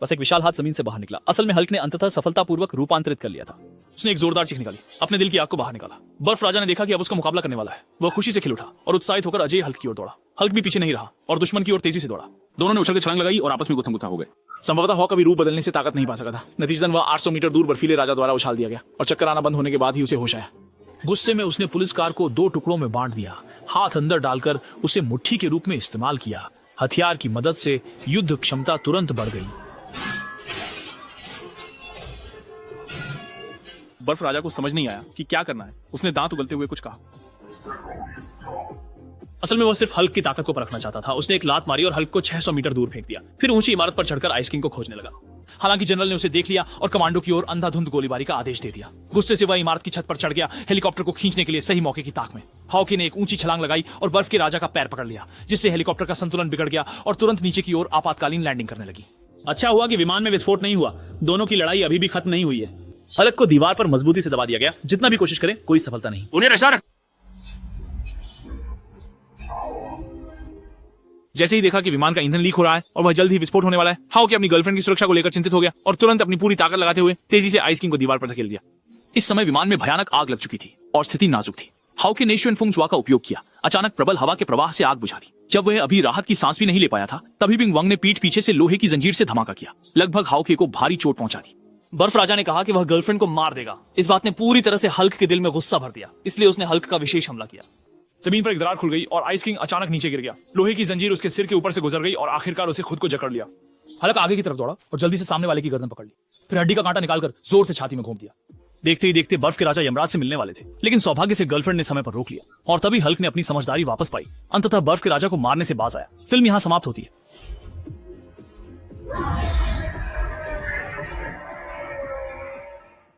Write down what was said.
बस एक विशाल हाथ जमीन से बाहर निकला। असल में हल्क ने अंततः सफलतापूर्वक रूपांतरित कर लिया था। उसने एक जोरदार चीख निकाली, अपने दिल की आग को बाहर निकाला। बर्फ राजा ने देखा कि अब उसका मुकाबला करने वाला है। वह खुशी से खिल उठा और उत्साहित होकर अजय हल्क की ओर दौड़ा। हल्क भी पीछे नहीं रहा और दुश्मन की ओर तेजी से दौड़ा। दोनों ने उछल के छलांग लगाई और आपस में गुत्थम गुत्था हो गए। संभवतः हॉक कभी रूप बदलने से ताकत नहीं पा सका था। नतीजतन वह 800 मीटर दूर बर्फीले राजा द्वारा उछाल दिया गया और चक्कर आना बंद होने के बाद ही उसे होश आया। गुस्से में उसने पुलिस कार को 2 टुकड़ों में बांट दिया, हाथ अंदर डालकर उसे मुट्ठी के रूप में इस्तेमाल किया। हथियार की मदद से युद्ध क्षमता तुरंत बढ़ गई। बर्फ राजा को समझ नहीं आया कि क्या करना है। उसने दांत उगलते हुए कुछ कहा। असल में वह सिर्फ हल्क की ताकत को परखना चाहता था। उसने एक लात मारी और हल्क को 600 मीटर दूर फेंक दिया। फिर ऊंची इमारत पर चढ़कर आइस किंग को खोजने लगा। हालांकि जनरल ने उसे देख लिया और कमांडो की ओर अंधाधुंध गोलीबारी का आदेश दे दिया। गुस्से से वह इमारत की छत पर चढ़ गया, हेलीकॉप्टर को खींचने के लिए सही मौके की ताक में। हॉकी ने एक ऊंची छलांग लगाई और बर्फ के राजा का पैर पकड़ लिया, जिससे हेलीकॉप्टर का संतुलन बिगड़ गया और तुरंत नीचे की ओर आपातकालीन लैंडिंग करने लगी। अच्छा हुआ कि विमान में विस्फोट नहीं हुआ। दोनों की लड़ाई अभी भी खत्म नहीं हुई है। हल्क को दीवार पर मजबूती से दबा दिया गया। जितना भी कोशिश करें कोई सफलता नहीं। उन्हें रशा रख। जैसे ही देखा कि विमान का ईंधन लीक हो रहा है और वह जल्द ही विस्फोट होने वाला है, हाउकी अपनी गर्लफ्रेंड की सुरक्षा को लेकर चिंतित हो गया और तुरंत अपनी पूरी ताकत लगाते हुए तेजी से आइस किंग को दीवार पर धकेल दिया। इस समय विमान में भयानक आग लग चुकी थी और स्थिति नाजुक थी। हाउकी ने शुएनफुंग का उपयोग किया। अचानक प्रबल हवा के प्रवाह से आग बुझा दी। जब वह अभी राहत की सांस भी नहीं ले पाया था, तभी बिंग वंग ने पीठ पीछे से लोहे की जंजीर से धमाका किया। लगभग हाउकी को भारी चोट पहुंचा दी। बर्फ राजा ने कहा कि वह गर्लफ्रेंड को मार देगा। इस बात ने पूरी तरह से हल्क के दिल में गुस्सा भर दिया, इसलिए उसने हल्क का विशेष हमला किया। जमीन पर एक दरार खुल गई और आइस किंग अचानक नीचे गिर गया। लोहे की जंजीर उसके सिर के ऊपर से गुजर गई और आखिरकार उसे खुद को जकड़ लिया। हल्क आगे की तरफ दौड़ा और जल्दी से सामने वाले की गर्दन पकड़ ली। फिर हड्डी का कांटा निकालकर जोर से छाती में घोंप दिया। देखते ही देखते बर्फ के राजा यमराज से मिलने वाले थे, लेकिन सौभाग्य से गर्लफ्रेंड ने समय पर रोक लिया और तभी हल्क ने अपनी समझदारी वापस पाई। अंततः बर्फ के राजा को मारने से बाज आया। फिल्म यहाँ समाप्त होती है।